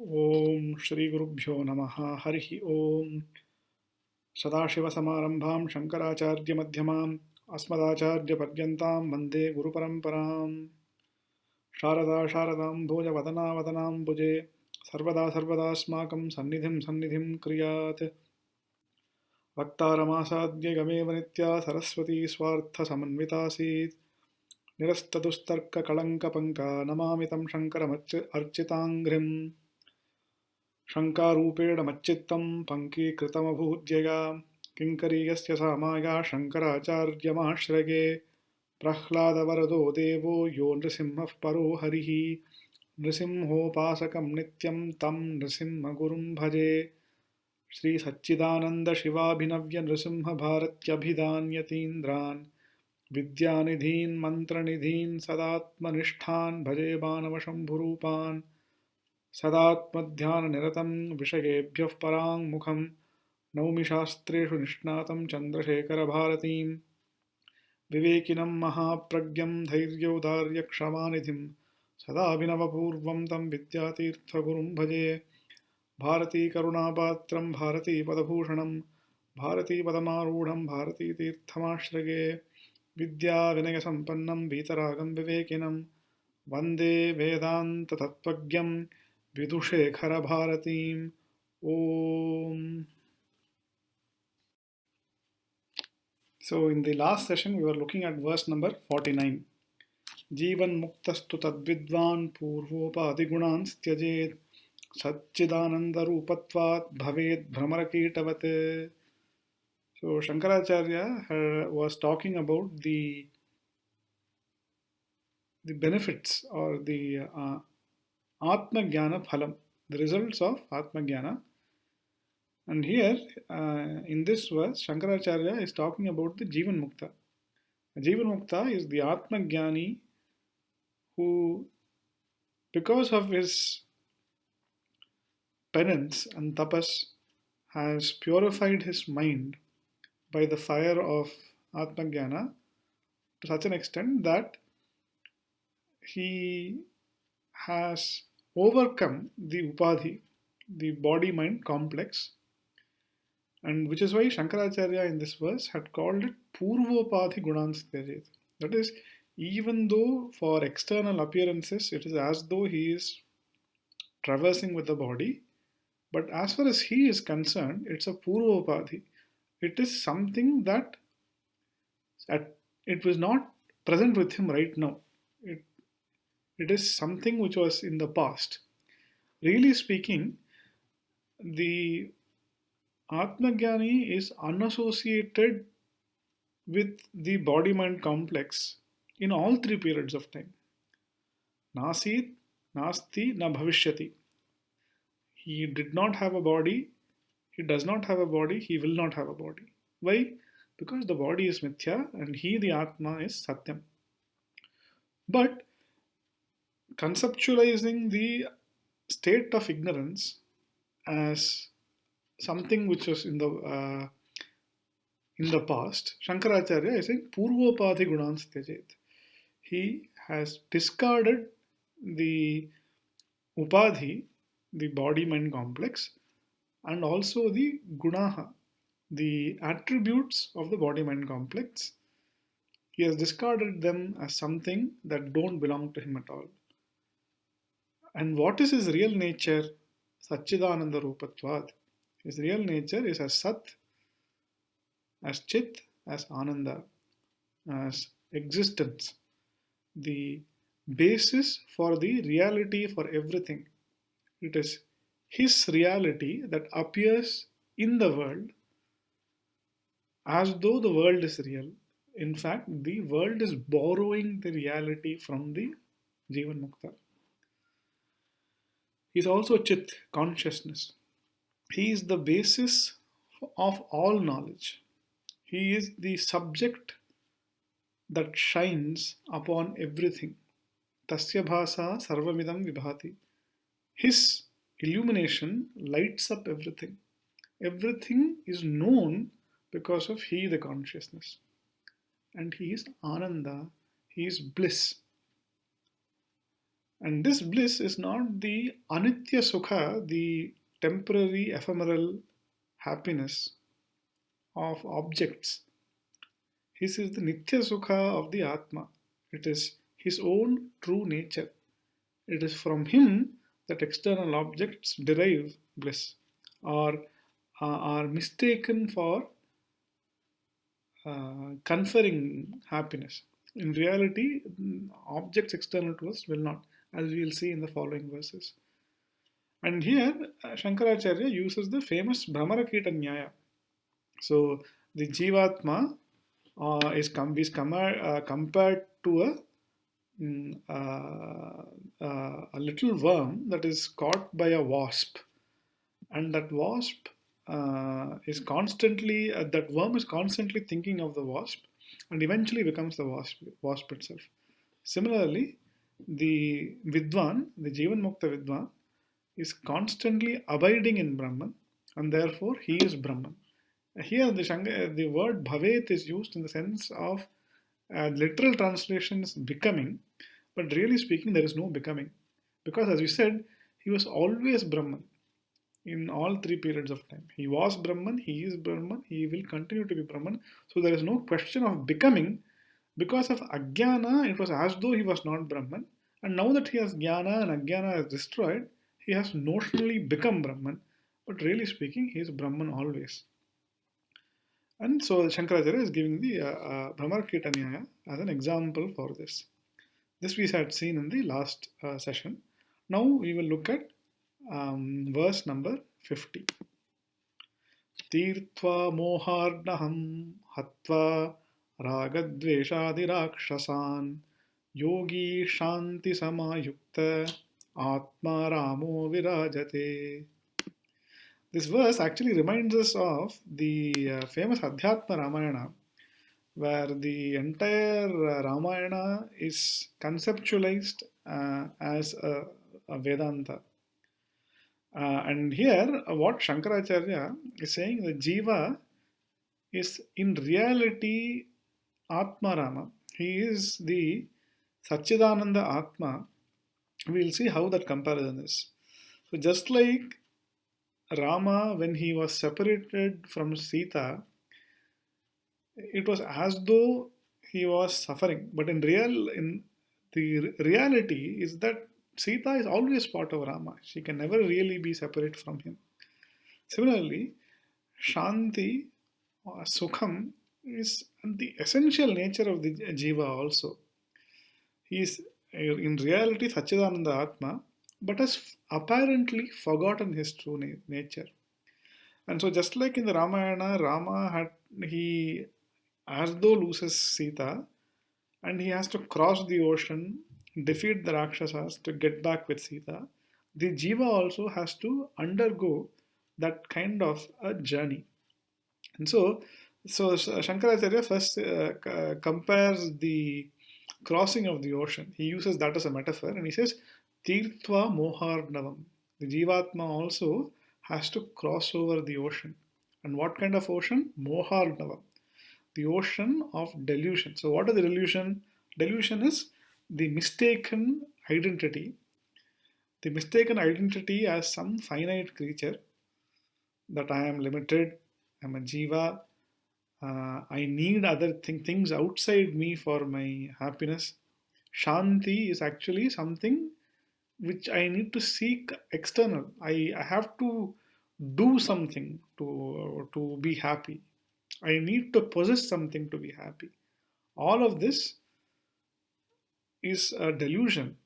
Om Shri Gurubhyo Namaha Harihi Om Sadashiva Shankaracharya Madhyamam Asmadacharya Padyantam Vande Guru Paramparam Sharadam Bhoja Vadanam Bhuje Sarvada Smakam Sannidhim Kriyat Vaktaramasadya Gameva Nitya Saraswati Swartha Samanvitasit Nirastadustarka Kalanka Panka Namamitam Shankaram Architangrim शङ्कारूपेण मच्चित्तं पङ्कीकृतमभूद्यया किङ्करीयस्य सा माया शङ्कराचार्यमाश्रये प्रह्लादवरदो देवो यो नृसिंहः परो हरिः नृसिंहोपासकं नित्यं तं नृसिंहगुरुं भजे श्रीसच्चिदानन्दशिवाभिनव्यनृसिंहभारत्यभिधान्यतीन्द्रान् विद्यानिधीन् मन्त्रनिधीन् सदात्मनिष्ठान् भजे बाणवशम्भुरूपान् सदात्मध्याननिरतं विषयेभ्यः पराङ्मुखं नौमि शास्त्रेषु निष्णातं चन्द्रशेखरभारतीं विवेकिनं महाप्रज्ञं धैर्यौदार्यक्षमानिधिं सदाभिनवपूर्वं तं विद्यातीर्थगुरुं भजे भारतीकरुणापात्रं भारतीपदभूषणं भारतीपदमारूढं भारतीतीर्थमाश्रये विद्याविनयसम्पन्नं वीतरागं विवेकिनं वन्दे वेदान्ततत्त्वज्ञं विदुषेखरभारतीम् Om. So, in the last session, we were looking at verse number 49. Jivan muktastu tadvidvan purvopadigunan styajet satchidananda rupatvat bhaved bhramarakitavat. So, Shankaracharya was talking about the benefits or the Atma Jnana Phalam, the results of Atma Jnana. And here, in this verse, Shankaracharya is talking about the Jivan Mukta. Jivan Mukta is the Atma Jnani who, because of his penance and tapas, has purified his mind by the fire of Atma Jnana to such an extent that he has overcome the upadhi, the body-mind complex, and which is why Shankaracharya in this verse had called it Purvopadhi Gunanstyajet. That is, even though for external appearances it is as though he is traversing with the body, but as far as he is concerned, it's a Purvopadhi. It is something that it was not present with him right now. It is something which was in the past. Really speaking, the Atmajnani is unassociated with the body-mind complex in all three periods of time. Nasit, Nasti, Na Bhavishyati. He did not have a body, he does not have a body, he will not have a body. Why? Because the body is Mithya and he, the Atma, is Satyam. But conceptualizing the state of ignorance as something which was in the past, Shankaracharya is saying Purvopadhi Gunans Tyajet. He has discarded the upadhi, the body-mind complex, and also the gunaha, the attributes of the body-mind complex. He has discarded them as something that don't belong to him at all. And what is his real nature? Satchidananda Rupatvad. His real nature is as Sat, as Chit, as Ananda, as existence. The basis for the reality for everything. It is his reality that appears in the world as though the world is real. In fact, the world is borrowing the reality from the Jivan Mukta. He is also Chit, consciousness. He is the basis of all knowledge. He is the subject that shines upon everything. Tasya bhasa sarvamidam vibhati. His illumination lights up everything. Everything is known because of he, the consciousness. And he is Ananda, he is bliss. And this bliss is not the anitya sukha, the temporary ephemeral happiness of objects. His is the nitya sukha of the Atma. It is his own true nature. It is from him that external objects derive bliss or are mistaken for conferring happiness. In reality, objects external to us will not, as we will see in the following verses. And here, Shankaracharya uses the famous Brahmarakita Nyaya. So, the Jivatma is compared to a little worm that is caught by a wasp, and that wasp that worm is constantly thinking of the wasp, and eventually becomes the wasp itself. Similarly, the Vidwan, the Jivan Mukta Vidwan, is constantly abiding in Brahman, and therefore he is Brahman. Here, the word bhavet is used in the sense of literal translation is becoming, but really speaking, there is no becoming. Because, as we said, he was always Brahman in all three periods of time. He was Brahman, he is Brahman, he will continue to be Brahman. So, there is no question of becoming. Because of Ajnana, it was as though he was not Brahman. And now that he has Jnana and Ajnana is destroyed, he has notionally become Brahman. But really speaking, he is Brahman always. And so Shankaracharya is giving the Brahmarakita Nyaya as an example for this. This we had seen in the last session. Now we will look at verse number 50. Tirtva moharnaham hatva ragadveshadirakshasan yogi shanti samayukta atma ramo virajate. This verse actually reminds us of the famous Adhyatma Ramayana, where the entire Ramayana is conceptualized as a Vedanta. And here, what Shankaracharya is saying, the Jiva is in reality Atma Rama. He is the Satchidananda Atma. We will see how that comparison is. So, just like Rama, when he was separated from Sita, it was as though he was suffering. But in the reality is that Sita is always part of Rama. She can never really be separate from him. Similarly, Shanti or Sukham is the essential nature of the Jiva also. He is in reality Satchidananda Atma, but has apparently forgotten his true nature. And so, just like in the Ramayana, he as though loses Sita, and he has to cross the ocean, defeat the Rakshasas to get back with Sita. The Jiva also has to undergo that kind of a journey. And so Shankaracharya first compares the crossing of the ocean. He uses that as a metaphor, and he says, Tirtva Moharnavam. The Jivatma also has to cross over the ocean. And what kind of ocean? Moharnavam. The ocean of delusion. So, what is the delusion? Delusion is the mistaken identity. The mistaken identity as some finite creature, that I am limited, I'm a jiva, I need other things outside me for my happiness. Shanti is actually something which I need to seek external. I have to do something to be happy. I need to possess something to be happy. All of this is a delusion.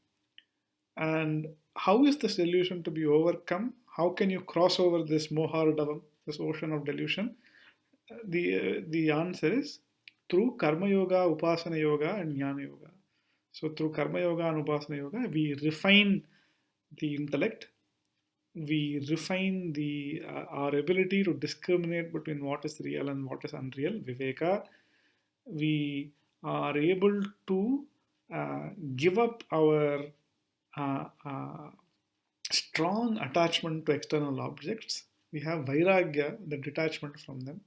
And how is this delusion to be overcome? How can you cross over this mohar, this ocean of delusion? The answer is through karma yoga, upasana yoga, and jnana yoga. So through karma yoga and upasana yoga, we refine the intellect. We refine our ability to discriminate between what is real and what is unreal, viveka. We are able to give up our strong attachment to external objects. We have vairagya, the detachment from them.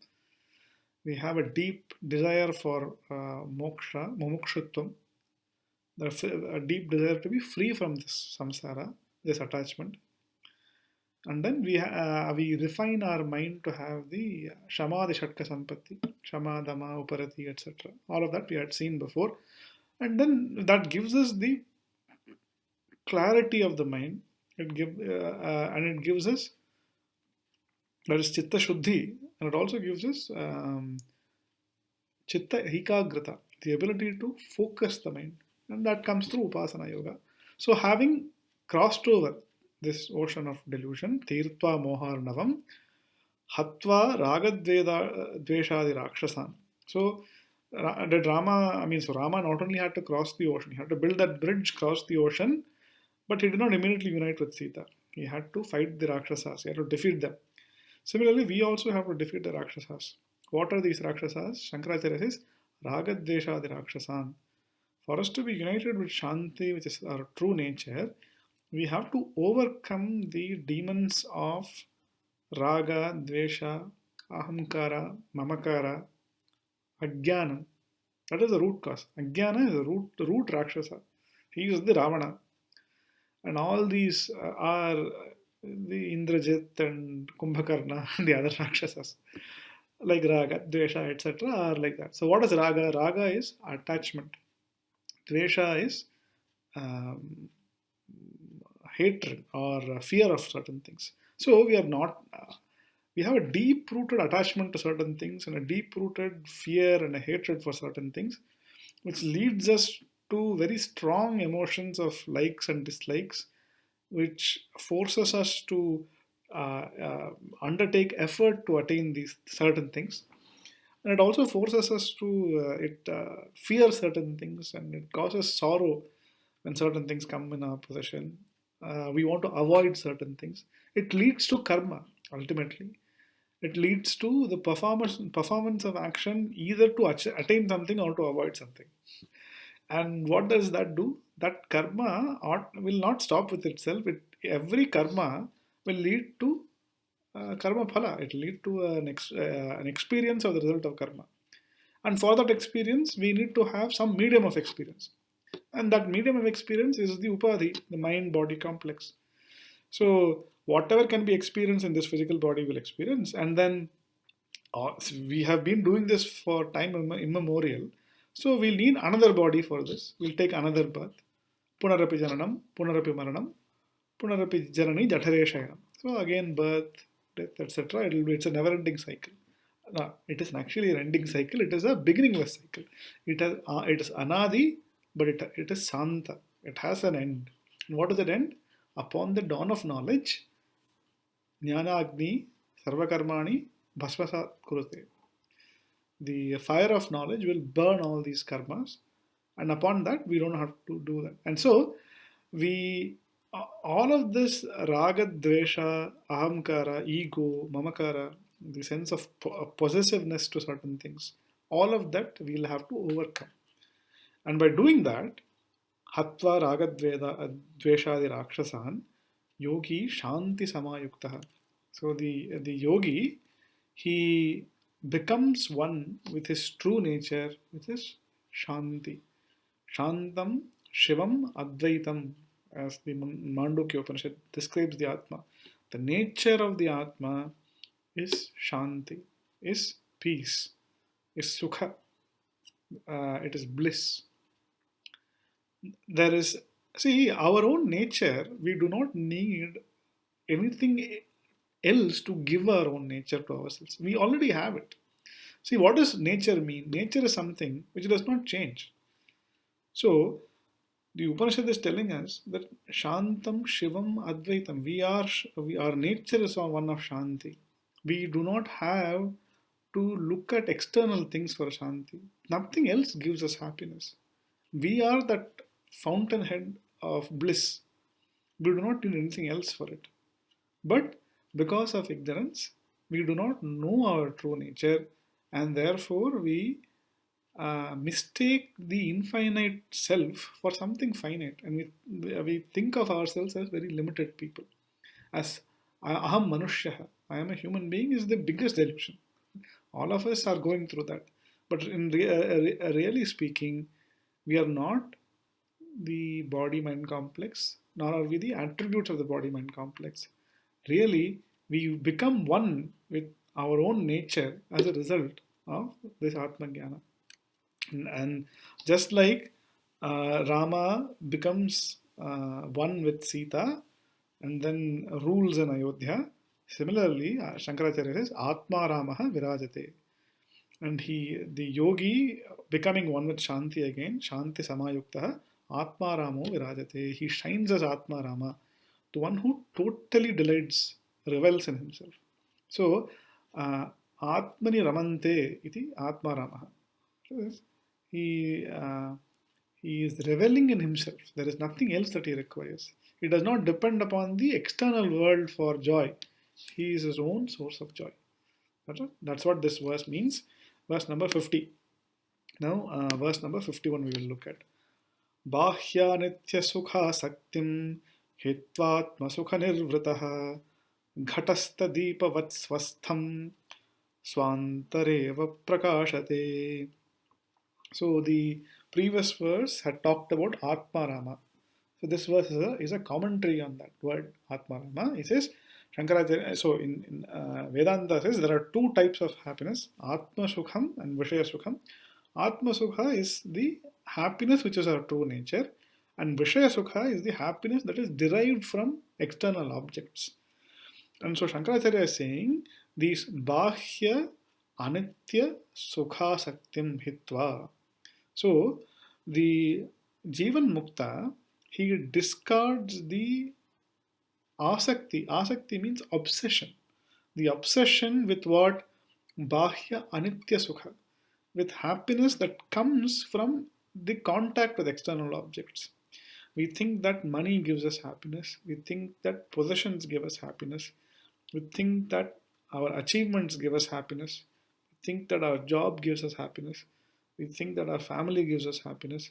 We have a deep desire for moksha, mumukshutvam, a deep desire to be free from this samsara, this attachment. And then we refine our mind to have the Shamadhi Shatka Sampatti, Shamadama, Uparati, etc. All of that we had seen before. And then that gives us the clarity of the mind. And it gives us, that is Chitta Shuddhi, and it also gives us Chitta Ekagrata, the ability to focus the mind. And that comes through Upasana Yoga. So having crossed over this ocean of delusion, Tirtva Moharnavam, Hatva Ragadveda Dveshadi Rakshasan. So the drama, so Rama not only had to cross the ocean, he had to build that bridge, cross the ocean, but he did not immediately unite with Sita. He had to fight the Rakshasas, he had to defeat them. Similarly, we also have to defeat the Rakshasas. What are these Rakshasas? Shankaracharya says, Ragadveshadi Rakshasan. For us to be united with Shanti, which is our true nature, we have to overcome the demons of Raga, Dvesha, Ahamkara, Mamakara, Ajnana. That is the root cause. Ajnana is the root Rakshasa. He is the Ravana. And all these are the Indrajit and Kumbhakarna and the other Rakshasas. Like Raga, Dvesha, etc. are like that. So what is Raga? Raga is attachment. Dvesha is um, hatred or fear of certain things. So we are not, we have a deep rooted attachment to certain things and a deep rooted fear and a hatred for certain things, which leads us to very strong emotions of likes and dislikes, which forces us to undertake effort to attain these certain things. And it also forces us to fear certain things, and it causes sorrow when certain things come in our possession. We want to avoid certain things. It leads to karma ultimately. It leads to the performance of action, either to attain something or to avoid something. And what does that do? That karma will not stop with itself. Every karma will lead to karma phala. It will lead to an experience of the result of karma. And for that experience, we need to have some medium of experience. And that medium of experience is the upadhi, the mind body complex. So, whatever can be experienced in this physical body will experience. And then we have been doing this for time immemorial. So, we'll need another body for this. We'll take another birth. Punarapi jananam, punarapi maranam, punarapi janani jathare shayanam. So, again, birth, death, etc. It's a never ending cycle. No, it is actually an ending cycle. It is a beginningless cycle. It is anadi, but it is santa. It has an end. And what is that end? Upon the dawn of knowledge, jnana agni sarvakarmani bhasmasat kurute. The fire of knowledge will burn all these karmas, and upon that we don't have to do that. And so we all of this raga, dvesha, ahamkara, ego, mamakara, the sense of possessiveness to certain things, all of that we'll have to overcome. And by doing that, hatva ragadveda dveshadi rakshasan, yogi shanti samayuktaha. So the yogi, he becomes one with his true nature, which is shanti. Shantam Shivam Advaitam, as the Mandukya Upanishad describes the Atma. The nature of the Atma is Shanti, is peace, is Sukha, it is bliss. There is, see, our own nature, we do not need anything else to give our own nature to ourselves. We already have it. See, what does nature mean? Nature is something which does not change. So, the Upanishad is telling us that Shantam Shivam Advaitam. Our nature is one of Shanti. We do not have to look at external things for Shanti. Nothing else gives us happiness. We are that fountainhead of bliss. We do not need anything else for it. But because of ignorance, we do not know our true nature, and therefore we mistake the infinite self for something finite, and we think of ourselves as very limited people. As aham manushya, I am a human being, is the biggest delusion. All of us are going through that. But in really speaking, we are not the body-mind complex, nor are we the attributes of the body-mind complex. Really, we become one with our own nature as a result of this Atma Jnana. And just like Rama becomes one with Sita and then rules in Ayodhya, similarly, Shankaracharya says, Atma Ramaha Virajate. And the yogi becoming one with Shanti again, Shanti Samayuktaha, Atma Ramo Virajate. He shines as Atma Rama, the one who totally delights, revels in himself. So, Atmani Ramante iti Atma Ramaha. He, uh, he is reveling in himself. There is nothing else that he requires. He does not depend upon the external world for joy. He is his own source of joy. That's what this verse means. Verse number 50. Now, verse number 51 we will look at. Bahya nitya sukha saktim hitvatma sukha nirvritaha ghatastha deepa vatsvastham swantareva prakashate. So the previous verse had talked about Atma Rama. So this verse is a commentary on that word Atma Rama. It says Shankaracharya. So in Vedanta says there are two types of happiness: Atma Sukham and Vishaya Sukham. Atma Sukha is the happiness which is our true nature, and Vishaya Sukha is the happiness that is derived from external objects. And so Shankaracharya is saying these Bahya Anitya Sukha Saktim Hitva. So the Jivan Mukta, he discards the asakti. Asakti means obsession. The obsession with what? Bahya Anitya Sukha. With happiness that comes from the contact with external objects. We think that money gives us happiness. We think that possessions give us happiness. We think that our achievements give us happiness. We think that our job gives us happiness. We think that our family gives us happiness.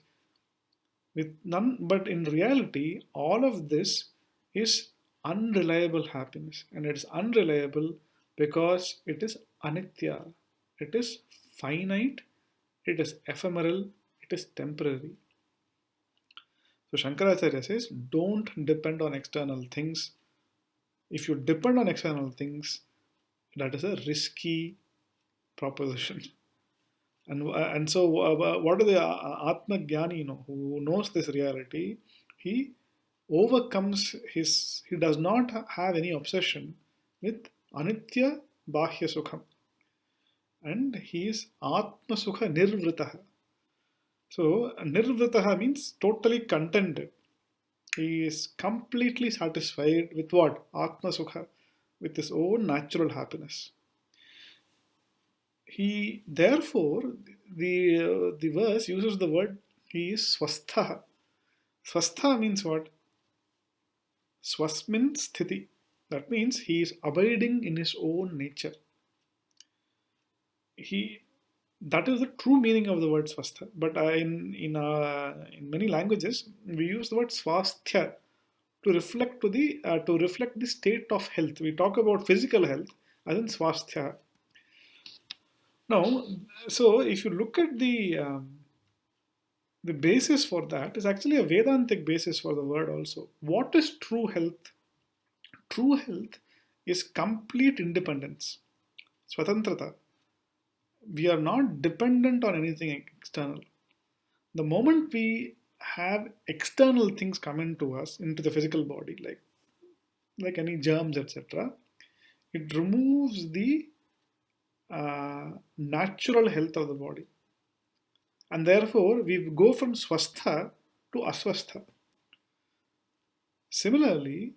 With none, but in reality, all of this is unreliable happiness, and it is unreliable because it is anitya. It is finite. It is ephemeral. It is temporary. So Shankaracharya says, don't depend on external things. If you depend on external things, that is a risky proposition. And so, what are the Atma Jnani, who knows this reality? He overcomes his. He does not have any obsession with Anitya Bahya Sukham, and he is Atma Sukha Nirvritaha. So Nirvritaha means totally contented. He is completely satisfied with what? Atma Sukha, with his own natural happiness. He therefore the verse uses the word he is swastha. Swastha means what? Swasmin sthiti. That means he is abiding in his own nature. He That is the true meaning of the word swastha. But in many languages we use the word swasthya to reflect the state of health. We talk about physical health as in swasthya. Now, so if you look at the basis for that is actually a Vedantic basis for the word also. What is true health? True health is complete independence, swatantrata. We are not dependent on anything external. The moment we have external things come into us, into the physical body, like any germs, etc., it removes the natural health of the body. And therefore, we go from swastha to aswastha. Similarly,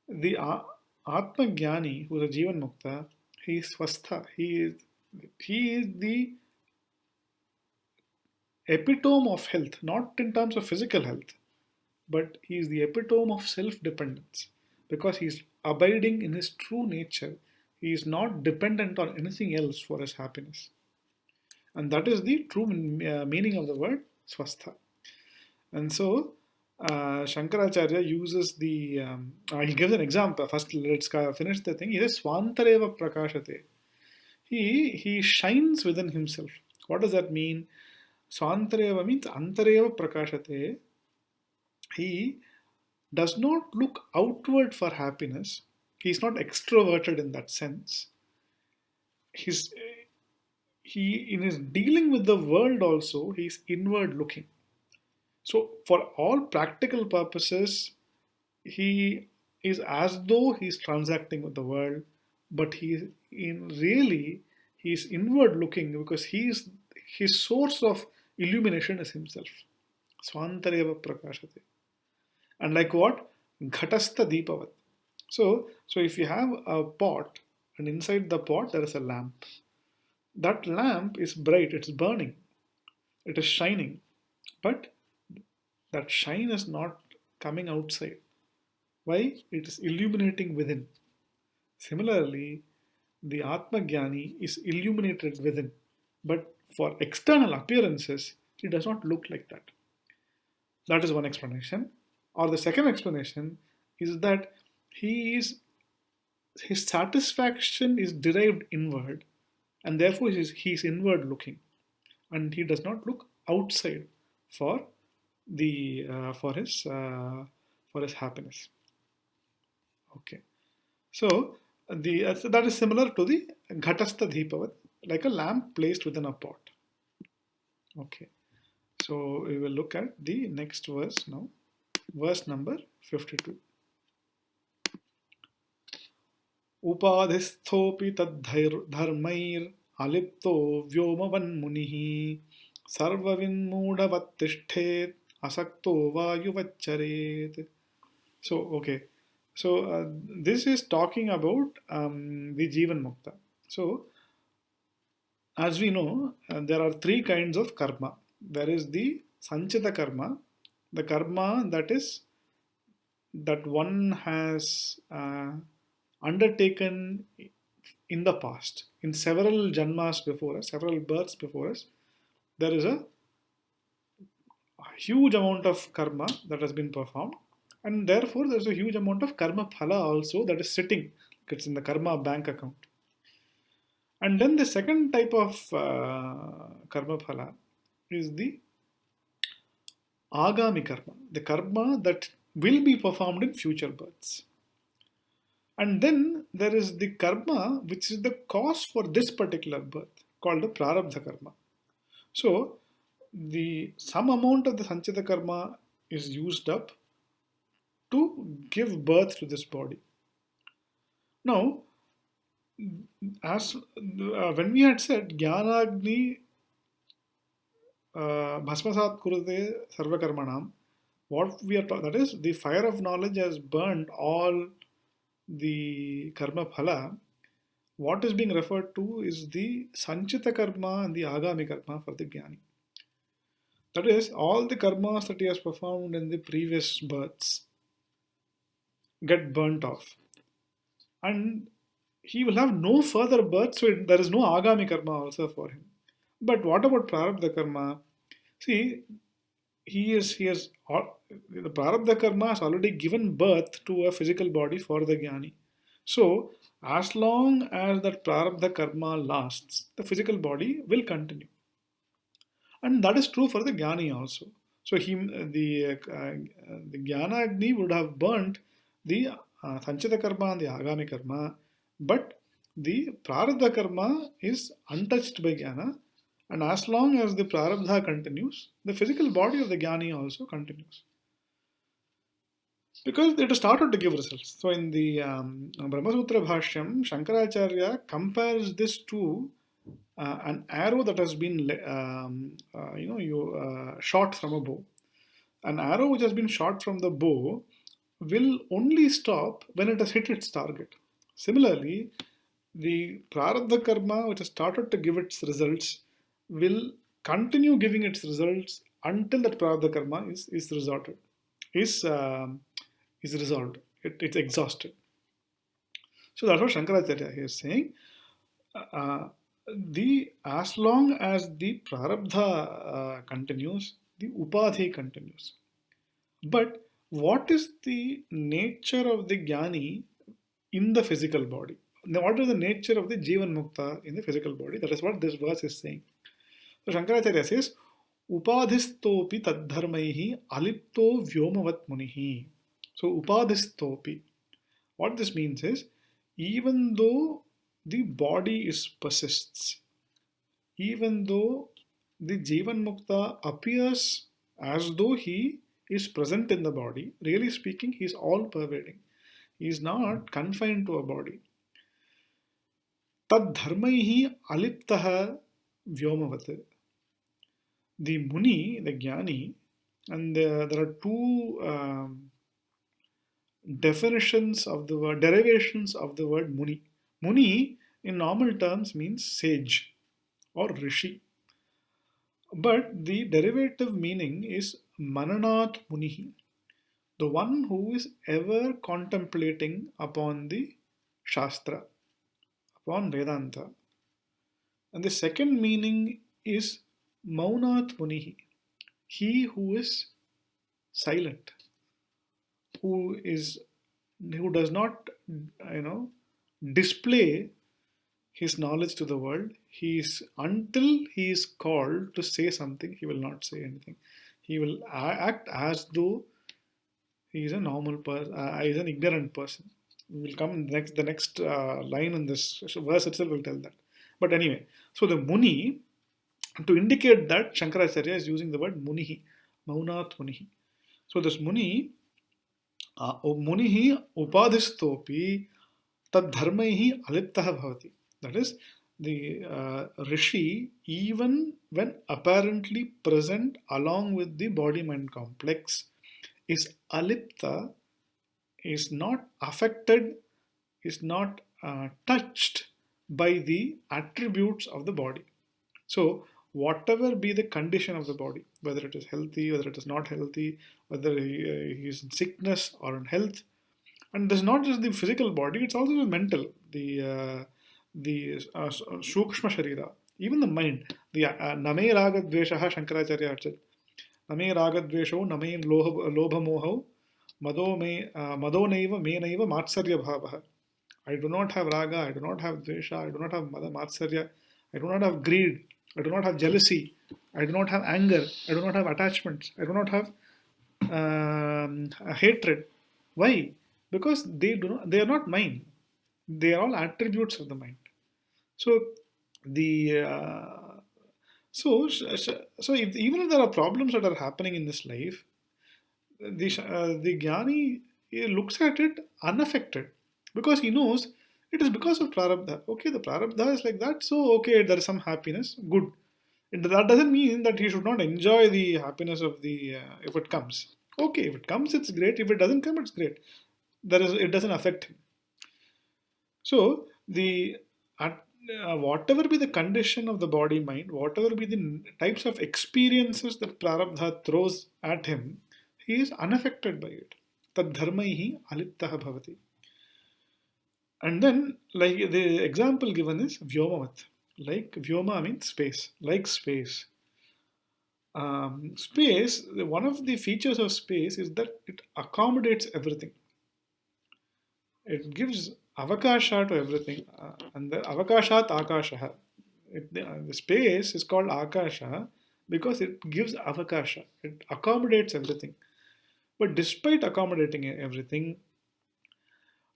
the Atma Jnani, who is a Jivan Mukta, he is swastha. He is the epitome of health, not in terms of physical health, but he is the epitome of self-dependence because he is abiding in his true nature. He is not dependent on anything else for his happiness. And that is the true meaning of the word swastha. And so, Shankaracharya uses he gives an example. First, let's finish the thing. He says, Swantareva prakashate. He shines within himself. What does that mean? Swantareva means antareva prakashate. He does not look outward for happiness. He is not extroverted in that sense. He's he in his dealing with the world also he's inward looking. So for all practical purposes, he is as though he's transacting with the world, but he in really he's inward looking because he's his source of illumination is himself. Swantareva prakashate. And like what? Ghatastha deepavat. So if you have a pot and inside the pot there is a lamp. That lamp is bright, it's burning, it is shining, but that shine is not coming outside. Why? It is illuminating within. Similarly, the Atma Jnani is illuminated within, but for external appearances, he does not look like that. That is one explanation. Or the second explanation is that he is his satisfaction is derived inward, and therefore he is inward looking, and he does not look outside for the for his happiness. Okay. So so that is similar to the ghatastha deepavat, like a lamp placed within a pot. Okay. So we will look at the next verse now. Verse number 52. उपाधिस्थोऽपि तद्धर्मैर् अलिप्तो व्योमवन्मुनिः सर्वविन्मूढवत्तिष्ठेत् असक्तो वायुवच्चरेत्. So, okay. So, this is talking about the Jivan Mukta. So, as we know, there are three kinds of karma. There is the Sanchita karma, the karma that one has undertaken in the past, in several janmas before us, several births before us. There is a huge amount of karma that has been performed, and therefore there's a huge amount of karma phala also that is sitting. It's in the karma bank account. And then the second type of karma phala is the agami karma, the karma that will be performed in future births. And then there is the karma which is the cause for this particular birth, called the prarabdha karma. So the some amount of the sanchita karma is used up to give birth to this body. Now, as when we had said Jnanagni Bhasmasat Kurute Sarvakarmanam, what we are talking, that is the fire of knowledge has burned all the karma phala. What is being referred to is the sanchita karma and the agami karma for the jnani. That is, all the karmas that he has performed in the previous births get burnt off. And he will have no further birth, so there is no agami karma also for him. But what about prarabdha karma? See, he has the prarabdha karma has already given birth to a physical body for the jnani. So, as long as that prarabdha karma lasts, the physical body will continue. And that is true for the jnani also. So, the jnana agni would have burnt the sanchita karma and the agami karma, but the prarabdha karma is untouched by jnana, and as long as the prarabdha continues, the physical body of the jnani also continues. Because it has started to give results. So in the Brahma Sutra Bhashyam, Shankaracharya compares this to an arrow that has been shot from a bow. An arrow which has been shot from the bow will only stop when it has hit its target. Similarly, the prarabdha karma which has started to give its results will continue giving its results until that prarabdha karma is resolved. It's exhausted. So that's what Shankaracharya is saying. As long as the prarabdha continues, the upadhi continues. But what is the nature of the jnani in the physical body? Now, what is the nature of the jivan mukta in the physical body? That is what this verse is saying. So Shankaracharya says, Upadhistopi tadharmaihi alipto vyomavat munihi. So upadhistopi. What this means is, even though the body is persists, even though the Jivan Mukta appears as though he is present in the body, really speaking, he is all pervading. He is not confined to a body. Tad dharmaihi aliptaha vyomavat. The Muni, the Jnani, and there are two definitions of the word, derivations of the word Muni. Muni, in normal terms, means sage or rishi. But the derivative meaning is Mananat Munihi, the one who is ever contemplating upon the Shastra, upon Vedanta. And the second meaning is Maunat Munihi, he who is silent, who is who does not display his knowledge to the world. He is, until he is called to say something, he will not say anything. He will act as though he is a normal person, he is an ignorant person. We will come next. The next line in this verse itself will tell that. But anyway, so the Muni, to indicate that, Shankaracharya is using the word Munihi, Maunat Munihi. So this Muni, Munihi upadhistopi tad dharmaihi aliptaha bhavati. That is, the Rishi, even when apparently present along with the body-mind complex, is alipta, is not affected, is not touched by the attributes of the body. So, whatever be the condition of the body, whether it is healthy, whether it is not healthy, whether he is in sickness or in health, and this is not just the physical body; it's also the mental, the sukshma sharira, even the mind. The name raga dveshaha Shankaracharya said, name raga dvesho name lobha moho mado me mado naiva me naiva matsarya bhavaha. I do not have raga, I do not have dvesha, I do not have matsarya, I do not have greed, I do not have jealousy, I do not have anger, I do not have attachments, I do not have hatred. Why? Because they are not mine. They are all attributes of the mind. So the even if there are problems that are happening in this life, the Jnani looks at it unaffected, because he knows it is because of prarabdha. Okay, the prarabdha is like that, so okay, there is some happiness, good. That doesn't mean that he should not enjoy the happiness of the if it comes. Okay, if it comes, it's great. If it doesn't come, it's great. It doesn't affect him. So the whatever be the condition of the body mind, whatever be the types of experiences that prarabdha throws at him, he is unaffected by it. Tad dharmaihi aliptaha bhavati. And then, like the example given is Vyomavat. Like Vyoma means space, like space. Space, one of the features of space is that it accommodates everything. It gives avakasha to everything. And the avakashat akasha. The space is called akasha because it gives avakasha. It accommodates everything. But despite accommodating everything,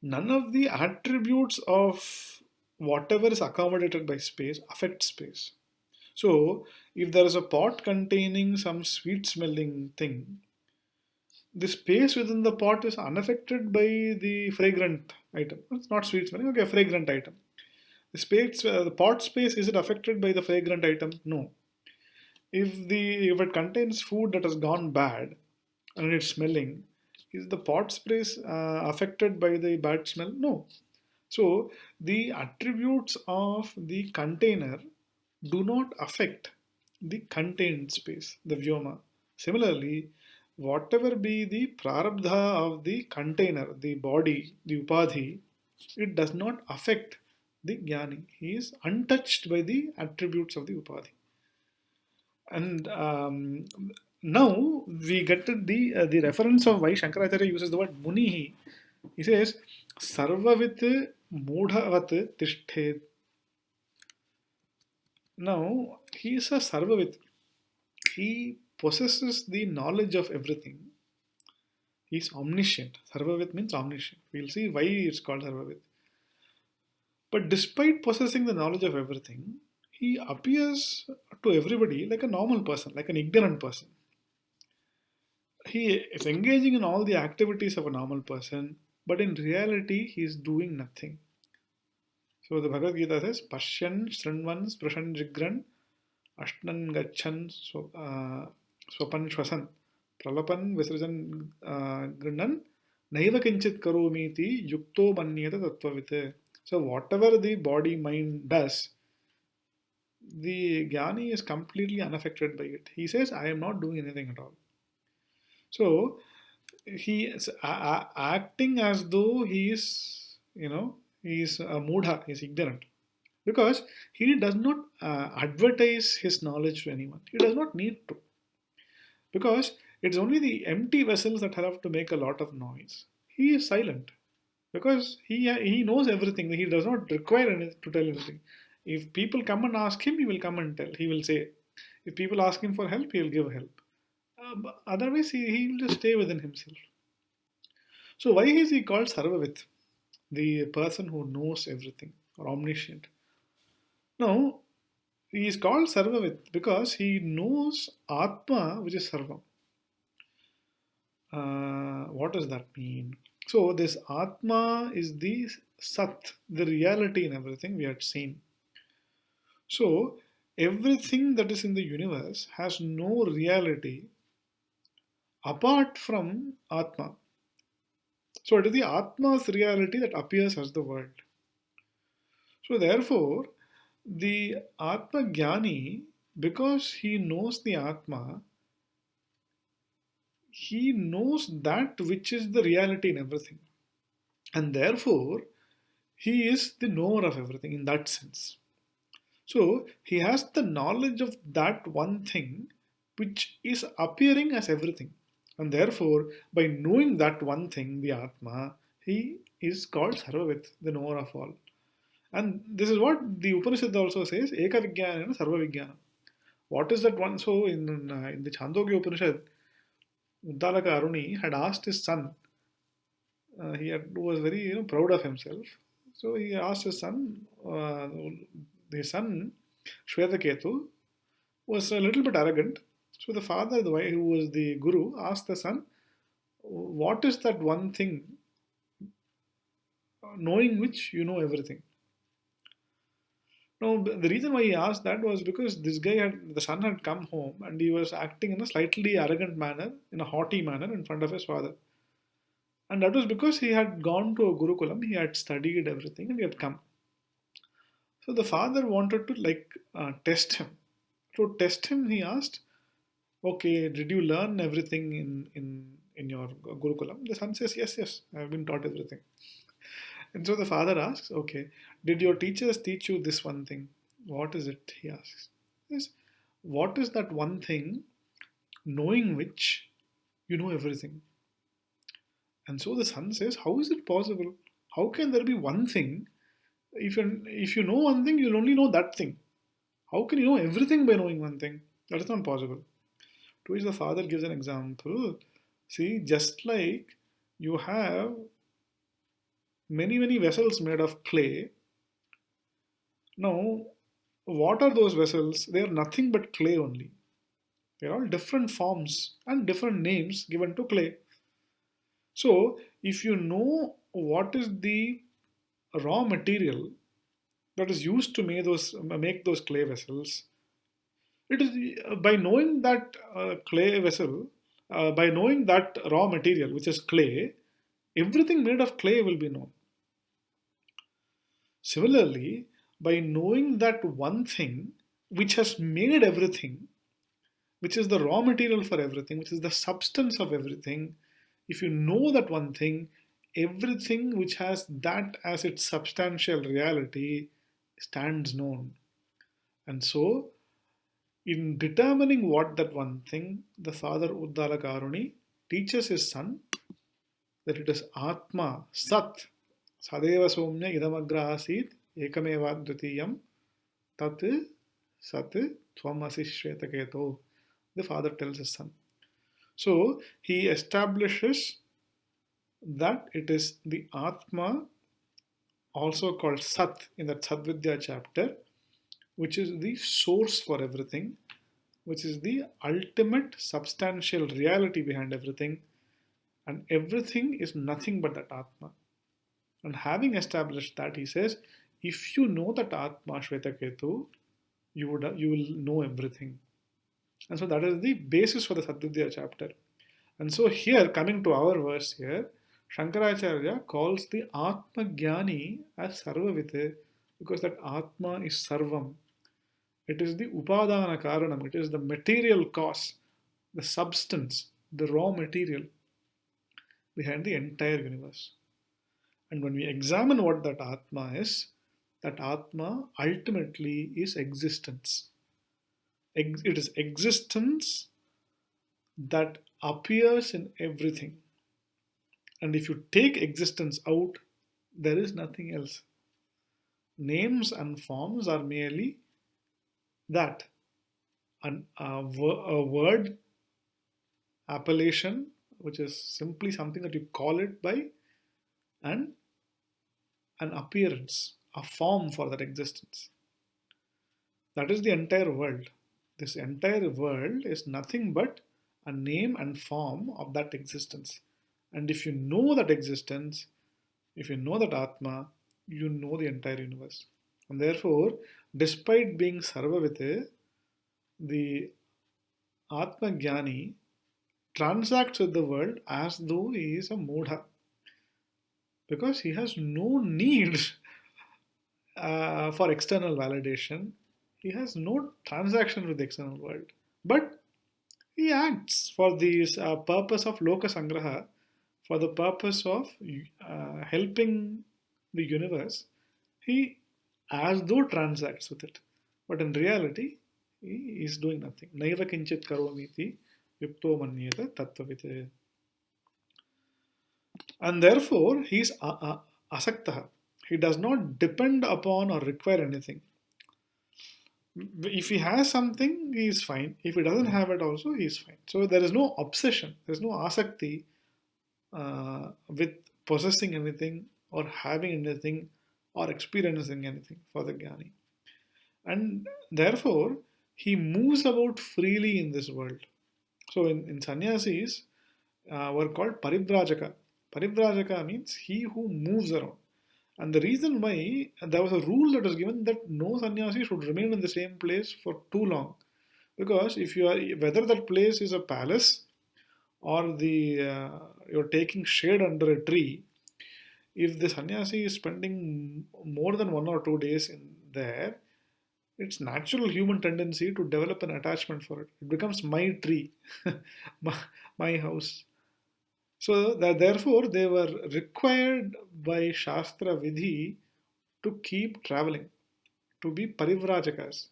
none of the attributes of whatever is accommodated by space affect space. So, if there is a pot containing some sweet smelling thing, the space within the pot is unaffected by the fragrant item. It's not sweet smelling, okay, a fragrant item. The pot space, is it affected by the fragrant item? No. If it contains food that has gone bad and it's smelling, is the pot space affected by the bad smell? No. So the attributes of the container do not affect the contained space, the vyoma. Similarly, whatever be the prarabdha of the container, the body, the upadhi, it does not affect the jnani. He is untouched by the attributes of the upadhi. And now we get to the reference of why Shankaracharya uses the word munihi. He says, sarvavit mudhavat tishthed. Now, he is a sarvavit. he possesses the knowledge of everything. He's omniscient. Sarvavit means omniscient. We'll see why it's called Sarvavit. But despite possessing the knowledge of everything, he appears to everybody like a normal person, like an ignorant person. He is engaging in all the activities of a normal person, but in reality, he is doing nothing. So the Bhagavad Gita says, Pashyan, Srinvan, Sprashan, Jigran, Ashnan, Gachan, Swapan, Shwasan, Pralapan, Visrajan, Grandan, Naiva Kinchit Karomiti, Yukto Manyata Tattvavite. So whatever the body mind does, the Jnani is completely unaffected by it. He says, I am not doing anything at all. So he is acting as though he is, he is a mudha, he is ignorant. Because he does not advertise his knowledge to anyone. He does not need to. Because it's only the empty vessels that have to make a lot of noise. He is silent. Because he knows everything. He does not require to tell anything. If people come and ask him, he will come and tell. He will say. If people ask him for help, he will give help. But otherwise, he will just stay within himself. So why is he called Sarvavit? The person who knows everything or omniscient. Now, he is called Sarvavit because he knows Atma, which is Sarvam. What does that mean? So, this Atma is the Sat, the reality in everything we had seen. So, everything that is in the universe has no reality apart from Atma. So, it is the Atma's reality that appears as the world. So, therefore, the Atma Jnani, because he knows the Atma, he knows that which is the reality in everything. And therefore, he is the knower of everything in that sense. So, he has the knowledge of that one thing which is appearing as everything. And therefore, by knowing that one thing, the Atma, he is called Sarvavit, the knower of all. And this is what the Upanishad also says, Eka Vijnana Sarva Vijnana. What is that one? So, in the Chandogya Upanishad, Uddalaka Aruni had asked his son, was very proud of himself. So he asked his son, the son, Shvetaketu, was a little bit arrogant. So the father, who was the guru, asked the son, what is that one thing knowing which you know everything? Now, the reason why he asked that was because the son had come home and he was acting in a slightly arrogant manner, in a haughty manner in front of his father. And that was because he had gone to a Gurukulam, he had studied everything and he had come. So the father wanted to test him. To test him, he asked, okay, did you learn everything in your Gurukulam? The son says, yes, I have been taught everything. And so the father asks, okay, did your teachers teach you this one thing? What is it? He asks. Yes. What is that one thing knowing which you know everything? And so the son says, how is it possible? How can there be one thing? If you know one thing, you'll only know that thing. How can you know everything by knowing one thing? That is not possible. To which the father gives an example. See, just like you have many vessels made of clay. Now, what are those vessels? They are nothing but clay only. They are all different forms and different names given to clay. So, if you know what is the raw material that is used to make those clay vessels, it is by knowing that clay vessel, by knowing that raw material, which is clay, everything made of clay will be known. Similarly, by knowing that one thing which has made everything, which is the raw material for everything, which is the substance of everything, if you know that one thing, everything which has that as its substantial reality stands known. And so, in determining what that one thing, the father Uddalakaruni teaches his son that it is Atma, Sat, Sadeva Somya Idamagra Asit, Ekameva Dvitiyam, Tat, Sat, Twamasi Shvetaketo. the father tells his son. So he establishes that it is the Atma, also called Sat in that Sadvidya chapter, which is the source for everything, which is the ultimate substantial reality behind everything, and everything is nothing but that Atma. And having established that, he says, if you know that Atma Shvetaketu, you will know everything. And so that is the basis for the Sadvidya chapter. And so here, coming to our verse here, Shankaracharya calls the Atma Jnani as Sarvavite because that Atma is Sarvam. It is the Upadana Karanam, it is the material cause, the substance, the raw material behind the entire universe. And when we examine what that Atma is, that Atma ultimately is existence. It is existence that appears in everything. And if you take existence out, there is nothing else. Names and forms are merely that a word appellation, which is simply something that you call it by, and an appearance, a form for that existence. That is the entire world. This entire world is nothing but a name and form of that existence. And if you know that existence, if you know that Atma, you know the entire universe. And therefore, despite being Sarvavite, the Atma Jnani transacts with the world as though he is a Modha. Because he has no need for external validation. He has no transaction with the external world. But he acts for the purpose of Loka Sangraha, for the purpose of helping the universe. He as though transacts with it. But in reality, he is doing nothing. Naiva kinchit karomiti yukto manyeta tattvavite. And therefore, he is asaktaha. He does not depend upon or require anything. If he has something, he is fine. If he doesn't have it also, he is fine. So there is no obsession. There is no asakti with possessing anything or having anything or experiencing anything for the Jnani. And therefore, he moves about freely in this world. So in sannyasis were called parivrajaka. Parivrajaka means he who moves around. And the reason why there was a rule that was given that no sannyasi should remain in the same place for too long. Because if you are, whether that place is a palace or you're taking shade under a tree, if the sannyasi is spending more than 1 or 2 days in there, it's natural human tendency to develop an attachment for it. It becomes my tree, my, my house. So that therefore they were required by Shastra Vidhi to keep traveling, to be parivrajakas.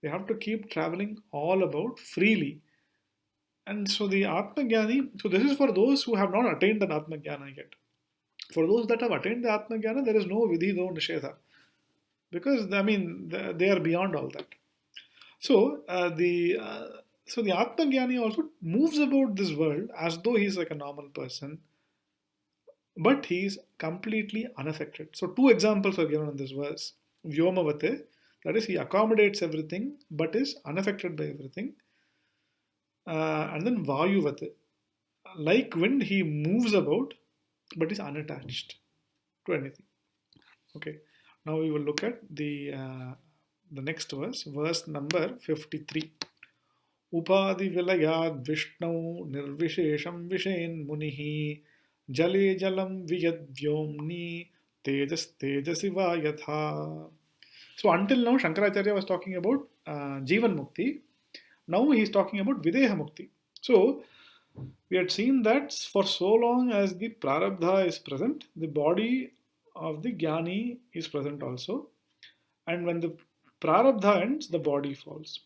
They have to keep traveling all about freely. And so the Atma Jnani, so this is for those who have not attained the Atma Jnana yet. For those that have attained the Atma Jnana, there is no Vidhi, no Nishedha. Because, I mean, they are beyond all that. So, the Atma Jnani also moves about this world as though he's like a normal person, but he is completely unaffected. So, two examples are given in this verse. Vyomavate, that is, he accommodates everything but is unaffected by everything. And then Vayuvate, like wind, he moves about but is unattached to anything. Okay, now we will look at the next verse number 53. Upadi vilayad Vishnu nirvishesham vishen munihi jale jalam viyad vyomni tejas tejasiva yatha. So until now Shankaracharya was talking about Jivan Mukti. Now he is talking about Videha Mukti. So we had seen that for so long as the Prarabdha is present, the body of the Jnani is present also. And when the Prarabdha ends, the body falls.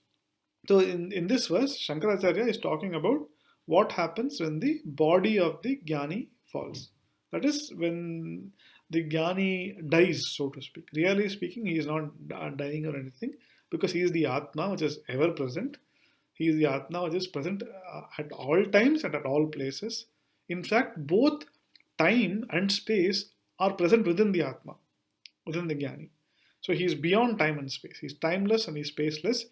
So in this verse, Shankaracharya is talking about what happens when the body of the Jnani falls. That is when the Jnani dies, so to speak. Really speaking, he is not dying or anything because he is the Atma which is ever present. He is the Atma which is present at all times and at all places. In fact, both time and space are present within the Atma, within the Jnani. So he is beyond time and space. He's timeless and he's spaceless.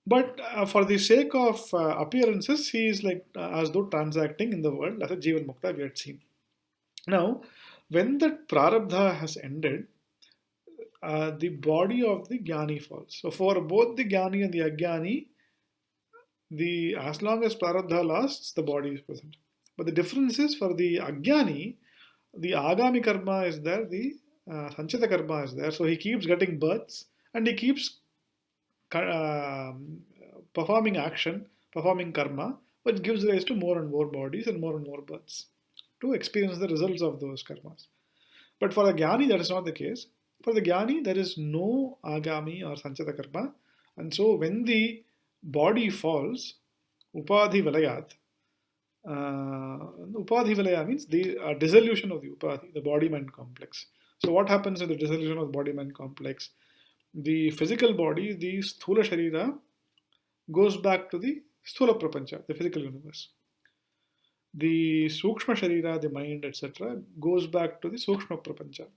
But for the sake of appearances, he is like as though transacting in the world as a Jivan Mukta we had seen. Now, when that Prarabdha has ended, the body of the Jnani falls. So for both the Jnani and the Ajnani, the as long as Prarabdha lasts, the body is present. But the difference is for the Ajnani, the Agami karma is there, the Sanchita karma is there. So he keeps getting births and he keeps uh, performing action, performing karma, which gives rise to more and more bodies and more births to experience the results of those karmas. But for the Jnani, that is not the case. For the Jnani, there is no Agami or Sanchita karma. And so when the body falls, Upadhi Valayat, Upadhi Valaya means the dissolution of the Upadhi, the body mind complex. So what happens in the dissolution of the body mind complex? The physical body, the Sthula Sharira, goes back to the Sthula Prapancha, the physical universe. The Sukshma Sharira, the mind, etc., goes back to the Sukshma Prapancha.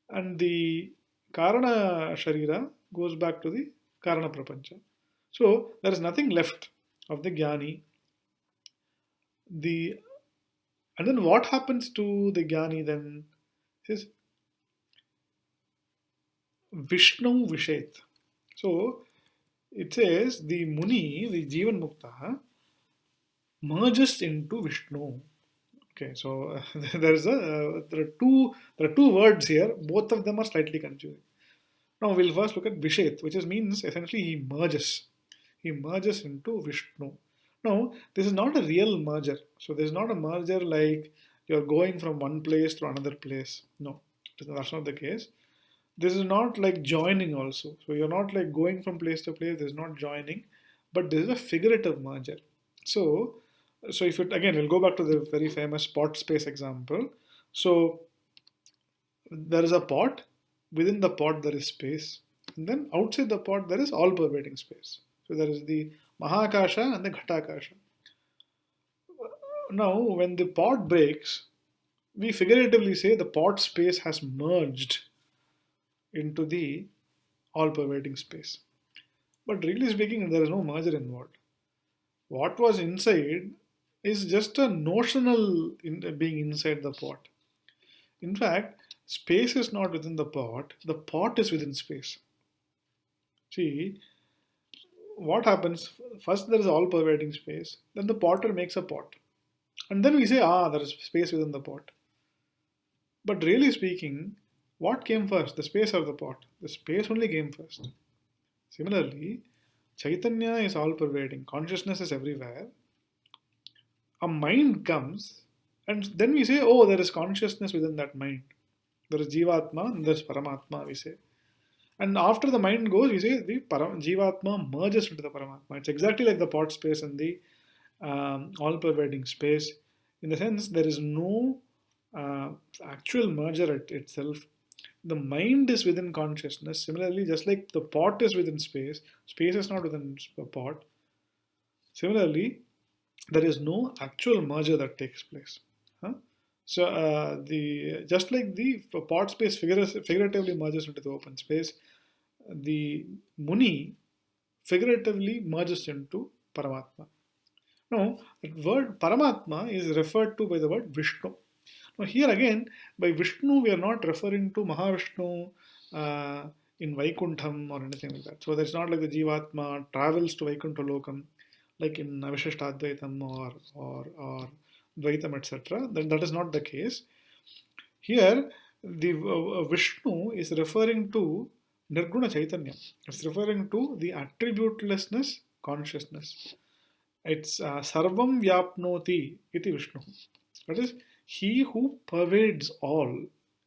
And the Karana Sharira goes back to the Karana Prapancha. So there is nothing left of the Jnani. And then what happens to the Jnani then? Is Vishnu Vishet. So it says the Muni, the Jivan Mukta, merges into Vishnu. Okay, so there are two words here. Both of them are slightly confusing. Now we'll first look at Vishet, which means essentially he merges. He merges into Vishnu. Now this is not a real merger. So there's not a merger like you're going from one place to another place. No, that's not the case. This is not like joining also. So you're not like going from place to place. There's not joining, but this is a figurative merger. So, so if it again, we'll go back to the very famous pot space example. So there is a pot. Within the pot there is space, and then outside the pot there is all-pervading space. So there is the Mahakasha and the Ghatakasha. Now, when the pot breaks, we figuratively say the pot space has merged into the all-pervading space. But really speaking, there is no merger involved. What was inside is just a notional being inside the pot. In fact, space is not within the pot is within space. See, what happens? First, there is all-pervading space, then the potter makes a pot. And then we say, there is space within the pot. But really speaking, what came first, the space or the pot? The space only came first. Similarly, Chaitanya is all pervading, consciousness is everywhere. A mind comes, and then we say, oh, there is consciousness within that mind. There is Jivatma and there is Paramatma, we say. And after the mind goes, we say the Jivatma merges into the Paramatma. It's exactly like the pot space and the all pervading space. In the sense, there is no actual merger itself. The mind is within consciousness. Similarly, just like the pot is within space, space is not within a pot. Similarly, there is no actual merger that takes place. Huh? So the just like the pot space figuratively merges into the open space, the Muni figuratively merges into Paramatma. Now, the word Paramatma is referred to by the word Vishnu. Now, here again, by Vishnu, we are not referring to Mahavishnu in Vaikuntham or anything like that. So, it's not like the Jivatma travels to Vaikuntha Lokam, like in Avishashtadvaitam or Dvaitam, etc. That is not the case. Here, the Vishnu is referring to Nirguna Chaitanya. It's referring to the attributelessness consciousness. It's Sarvam Vyapnoti iti Vishnu. That is, he who pervades all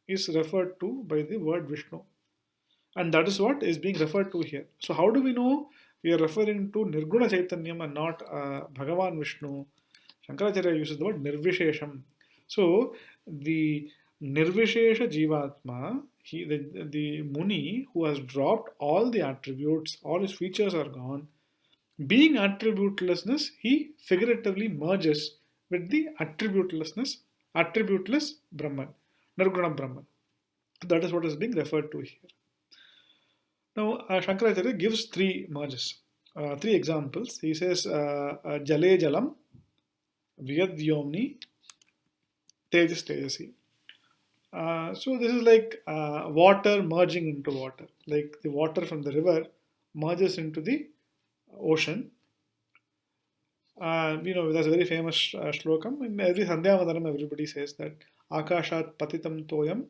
is referred to by the word Vishnu. And that is what is being referred to here. So how do we know we are referring to Nirguna Chaitanyam and not Bhagavan Vishnu? Shankaracharya uses the word Nirvishesham. So the Nirvishesha Jivatma, the Muni who has dropped all the attributes, all his features are gone. Being attributelessness, he figuratively merges with the attributeless Brahman, Nirguna Brahman. That is what is being referred to here. Now, Shankaracharya gives three merges, three examples. He says, Jale Jalam, Vyad Vyomni, Tejas Tejasi. So this is like water merging into water, like the water from the river merges into the ocean. That's a very famous shlokam. In every Sandhya Vandanam, everybody says that Akashat patitam toyam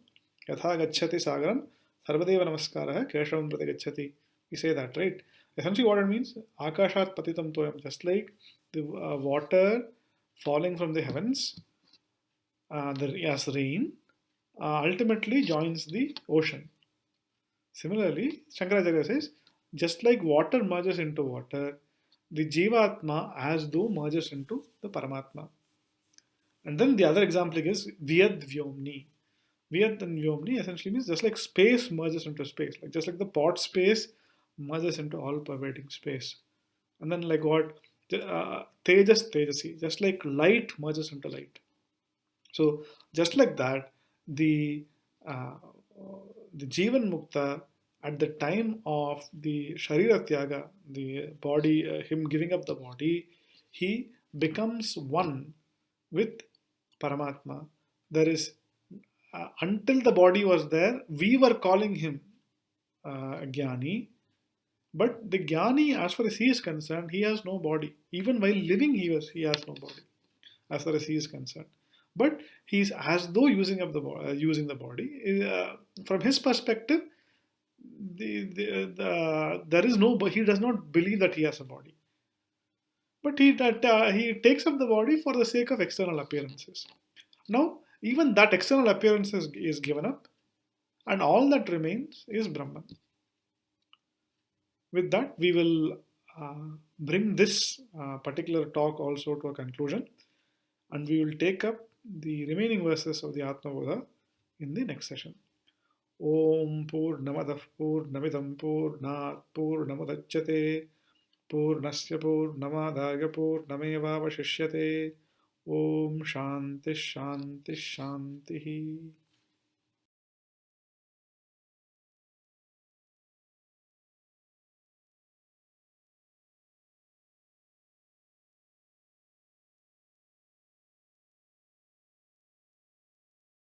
yatha gacchati sagaram sarvadeva namaskara keshavam prati gacchati. We say that, right? Essentially what it means, Akashat patitam toyam, just like the water falling from the heavens, as rain, ultimately joins the ocean. Similarly, Shankaracharya says, just like water merges into water, the Jivatma as though merges into the Paramatma. And then the other example is Vyad Vyomni. Vyad and Vyomni essentially means just like space merges into space, like just like the pot space merges into all pervading space. And then like what? Tejas Tejasi, just like light merges into light. So just like that, the uh, the Jivan Mukta at the time of the Sharira Tyaga, the body, him giving up the body, he becomes one with Paramatma. There is until the body was there, we were calling him Jnani, but the Jnani, as far as he is concerned, he has no body. Even while living, he has no body as far as he is concerned. But he's as though using the body. From his perspective, there is no. He does not believe that he has a body. But he takes up the body for the sake of external appearances. Now, even that external appearance is given up, and all that remains is Brahman. With that, we will bring this particular talk also to a conclusion, and we will take up the remaining verses of the Atma Bodha in the next session. Om Purnamadah Purnamidam Purnat Purnamudachyate Purnasya Purnamadaya Purnamevavashishyate. Om Shanti Shanti Shanti.